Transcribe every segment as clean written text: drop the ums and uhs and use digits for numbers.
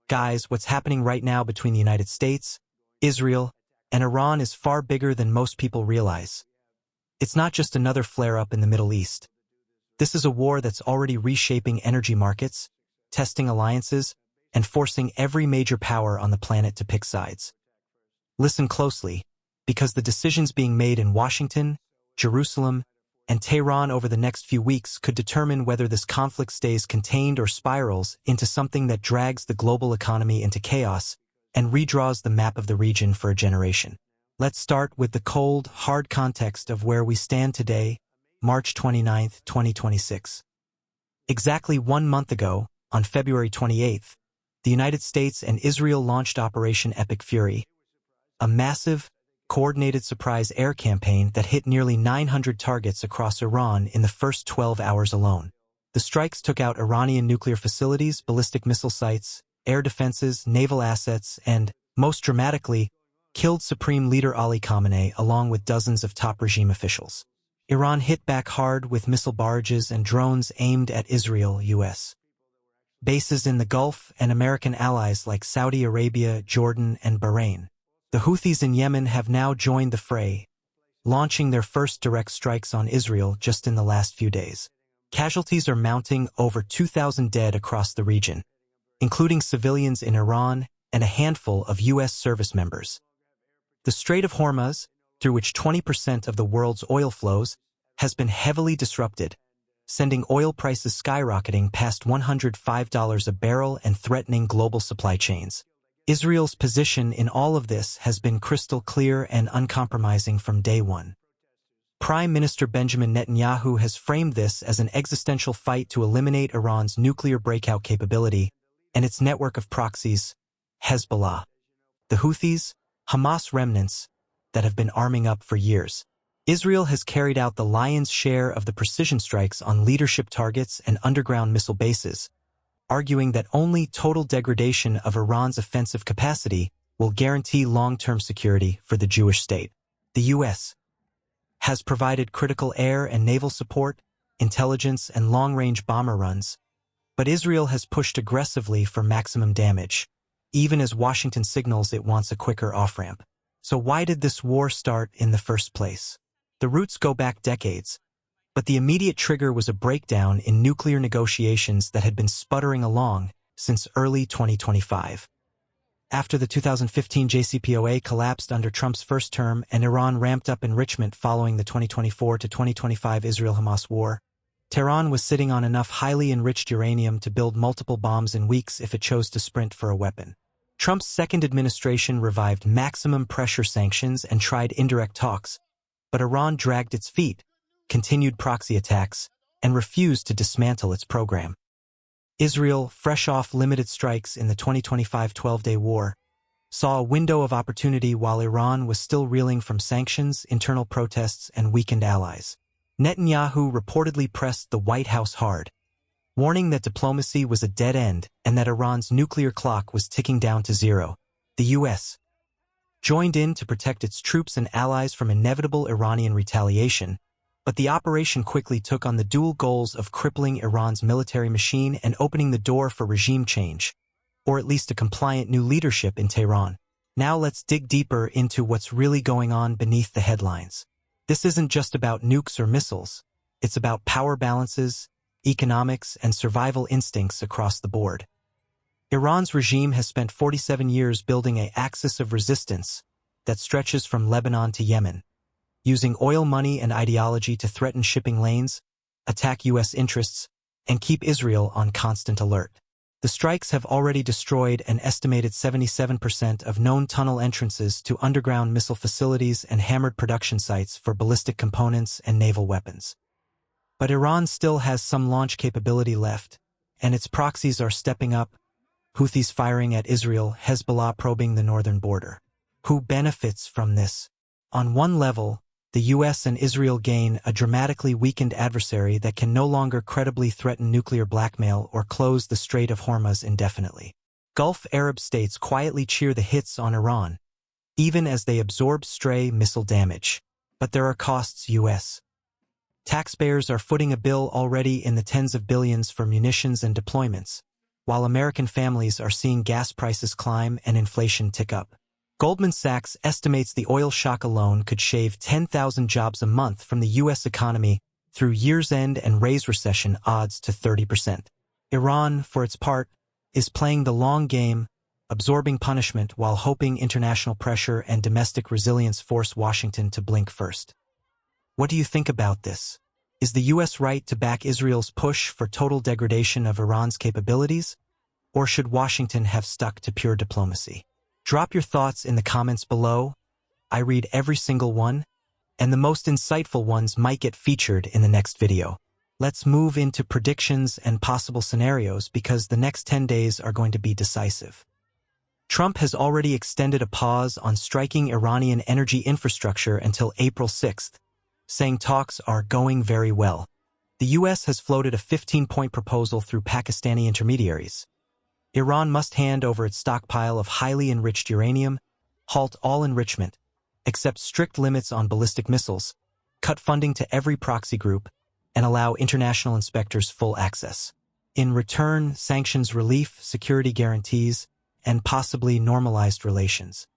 Guys, what's happening right now between the United States, Israel, and Iran is far bigger than most people realize. It's not just another flare-up in the Middle East. This is a war that's already reshaping energy markets, testing alliances, and forcing every major power on the planet to pick sides. Listen closely, because the decisions being made in Washington, Jerusalem, and Tehran over the next few weeks could determine whether this conflict stays contained or spirals into something that drags the global economy into chaos and redraws the map of the region for a generation. Let's start with the cold, hard context of where we stand today, March 29, 2026. Exactly 1 month ago, on February 28th, the United States and Israel launched Operation Epic Fury, a massive, coordinated surprise air campaign that hit nearly 900 targets across Iran in the first 12 hours alone. The strikes took out Iranian nuclear facilities, ballistic missile sites, air defenses, naval assets, and, most dramatically, killed Supreme Leader Ali Khamenei along with dozens of top regime officials. Iran hit back hard with missile barrages and drones aimed at Israel, U.S. bases in the Gulf, and American allies like Saudi Arabia, Jordan, and Bahrain. The Houthis in Yemen have now joined the fray, launching their first direct strikes on Israel just in the last few days. Casualties are mounting, over 2,000 dead across the region, including civilians in Iran and a handful of U.S. service members. The Strait of Hormuz, through which 20% of the world's oil flows, has been heavily disrupted, sending oil prices skyrocketing past $105 a barrel and threatening global supply chains. Israel's position in all of this has been crystal clear and uncompromising from day one. Prime Minister Benjamin Netanyahu has framed this as an existential fight to eliminate Iran's nuclear breakout capability and its network of proxies, Hezbollah, the Houthis, Hamas remnants that have been arming up for years. Israel has carried out the lion's share of the precision strikes on leadership targets and underground missile bases, arguing that only total degradation of Iran's offensive capacity will guarantee long-term security for the Jewish state. The U.S. has provided critical air and naval support, intelligence, and long-range bomber runs, but Israel has pushed aggressively for maximum damage, even as Washington signals it wants a quicker off-ramp. So why did this war start in the first place? The roots go back decades, but the immediate trigger was a breakdown in nuclear negotiations that had been sputtering along since early 2025. After the 2015 JCPOA collapsed under Trump's first term and Iran ramped up enrichment following the 2024 to 2025 Israel-Hamas war, Tehran was sitting on enough highly enriched uranium to build multiple bombs in weeks if it chose to sprint for a weapon. Trump's second administration revived maximum pressure sanctions and tried indirect talks, but Iran dragged its feet, continued proxy attacks, and refused to dismantle its program. Israel, fresh off limited strikes in the 2025 12-day war, saw a window of opportunity while Iran was still reeling from sanctions, internal protests, and weakened allies. Netanyahu reportedly pressed the White House hard, warning that diplomacy was a dead end and that Iran's nuclear clock was ticking down to zero. The U.S. joined in to protect its troops and allies from inevitable Iranian retaliation, but the operation quickly took on the dual goals of crippling Iran's military machine and opening the door for regime change, or at least a compliant new leadership in Tehran. Now let's dig deeper into what's really going on beneath the headlines. This isn't just about nukes or missiles. It's about power balances, economics, and survival instincts across the board. Iran's regime has spent 47 years building an axis of resistance that stretches from Lebanon to Yemen, using oil money and ideology to threaten shipping lanes, attack U.S. interests, and keep Israel on constant alert. The strikes have already destroyed an estimated 77% of known tunnel entrances to underground missile facilities and hammered production sites for ballistic components and naval weapons. But Iran still has some launch capability left, and its proxies are stepping up, Houthis firing at Israel, Hezbollah probing the northern border. Who benefits from this? On one level, the U.S. and Israel gain a dramatically weakened adversary that can no longer credibly threaten nuclear blackmail or close the Strait of Hormuz indefinitely. Gulf Arab states quietly cheer the hits on Iran, even as they absorb stray missile damage. But there are costs. U.S. taxpayers are footing a bill already in the tens of billions for munitions and deployments, while American families are seeing gas prices climb and inflation tick up. Goldman Sachs estimates the oil shock alone could shave 10,000 jobs a month from the U.S. economy through year's end and raise recession odds to 30%. Iran, for its part, is playing the long game, absorbing punishment while hoping international pressure and domestic resilience force Washington to blink first. What do you think about this? Is the U.S. right to back Israel's push for total degradation of Iran's capabilities? Or should Washington have stuck to pure diplomacy? Drop your thoughts in the comments below. I read every single one, and the most insightful ones might get featured in the next video. Let's move into predictions and possible scenarios because the next 10 days are going to be decisive. Trump has already extended a pause on striking Iranian energy infrastructure until April 6th, saying talks are going very well. The U.S. has floated a 15-point proposal through Pakistani intermediaries. Iran must hand over its stockpile of highly enriched uranium, halt all enrichment, accept strict limits on ballistic missiles, cut funding to every proxy group, and allow international inspectors full access. In return, sanctions relief, security guarantees, and possibly normalized relations.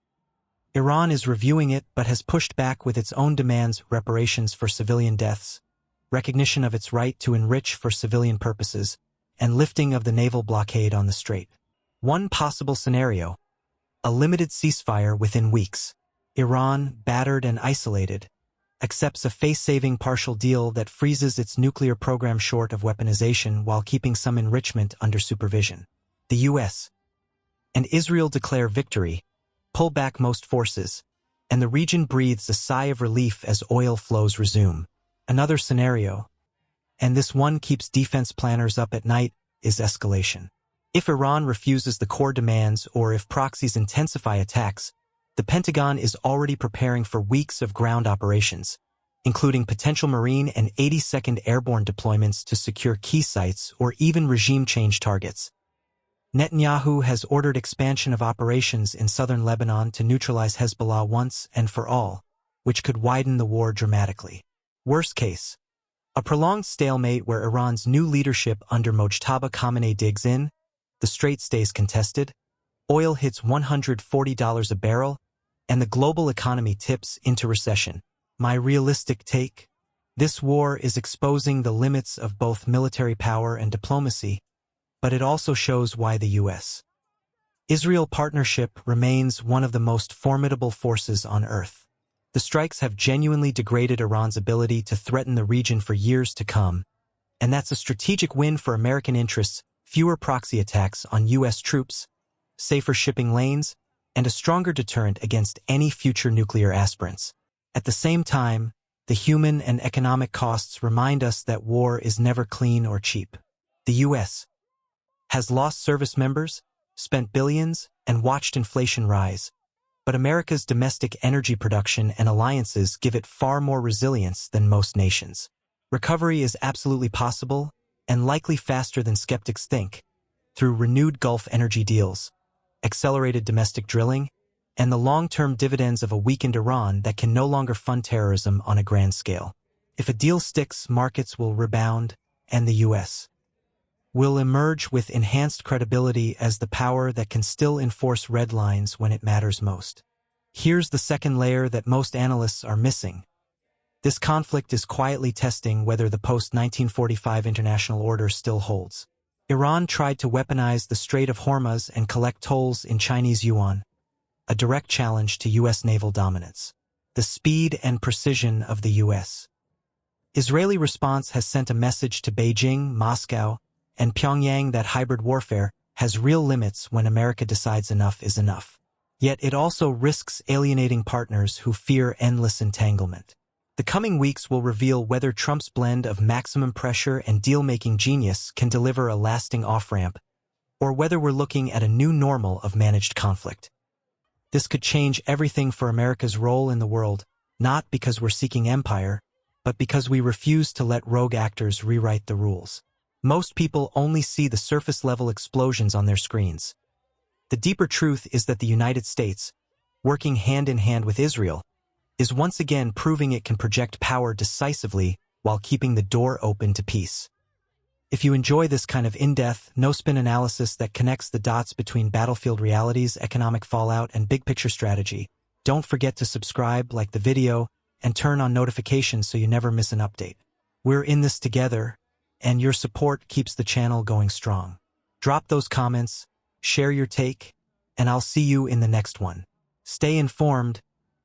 Iran is reviewing it but has pushed back with its own demands: reparations for civilian deaths, recognition of its right to enrich for civilian purposes, and lifting of the naval blockade on the strait. One possible scenario: a limited ceasefire within weeks. Iran, battered and isolated, accepts a face-saving partial deal that freezes its nuclear program short of weaponization while keeping some enrichment under supervision. The U.S. and Israel declare victory, pull back most forces, and the region breathes a sigh of relief as oil flows resume. Another scenario, and this one keeps defense planners up at night, is escalation. If Iran refuses the core demands or if proxies intensify attacks, the Pentagon is already preparing for weeks of ground operations, including potential Marine and 82nd Airborne deployments to secure key sites or even regime change targets. Netanyahu has ordered expansion of operations in southern Lebanon to neutralize Hezbollah once and for all, which could widen the war dramatically. Worst case, a prolonged stalemate where Iran's new leadership under Mojtaba Khamenei digs in, the strait stays contested, oil hits $140 a barrel, and the global economy tips into recession. My realistic take? This war is exposing the limits of both military power and diplomacy, but it also shows why the U.S. Israel partnership remains one of the most formidable forces on Earth. The strikes have genuinely degraded Iran's ability to threaten the region for years to come, and that's a strategic win for American interests: fewer proxy attacks on U.S. troops, safer shipping lanes, and a stronger deterrent against any future nuclear aspirants. At the same time, the human and economic costs remind us that war is never clean or cheap. The U.S. has lost service members, spent billions, and watched inflation rise, but America's domestic energy production and alliances give it far more resilience than most nations. Recovery is absolutely possible, and likely faster than skeptics think, through renewed Gulf energy deals, accelerated domestic drilling, and the long-term dividends of a weakened Iran that can no longer fund terrorism on a grand scale. If a deal sticks, markets will rebound, and the U.S. will emerge with enhanced credibility as the power that can still enforce red lines when it matters most. Here's the second layer that most analysts are missing. This conflict is quietly testing whether the post-1945 international order still holds. Iran tried to weaponize the Strait of Hormuz and collect tolls in Chinese yuan, a direct challenge to U.S. naval dominance. The speed and precision of the U.S. Israeli response has sent a message to Beijing, Moscow, and Pyongyang that hybrid warfare has real limits when America decides enough is enough. Yet it also risks alienating partners who fear endless entanglement. The coming weeks will reveal whether Trump's blend of maximum pressure and deal-making genius can deliver a lasting off-ramp, or whether we're looking at a new normal of managed conflict. This could change everything for America's role in the world, not because we're seeking empire, but because we refuse to let rogue actors rewrite the rules. Most people only see the surface-level explosions on their screens. The deeper truth is that the United States, working hand-in-hand with Israel, is once again proving it can project power decisively while keeping the door open to peace. If you enjoy this kind of in-depth, no-spin analysis that connects the dots between battlefield realities, economic fallout, and big-picture strategy, don't forget to subscribe, like the video, and turn on notifications so you never miss an update. We're in this together, and your support keeps the channel going strong. Drop those comments, share your take, and I'll see you in the next one. Stay informed,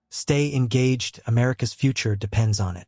stay engaged. America's future depends on it.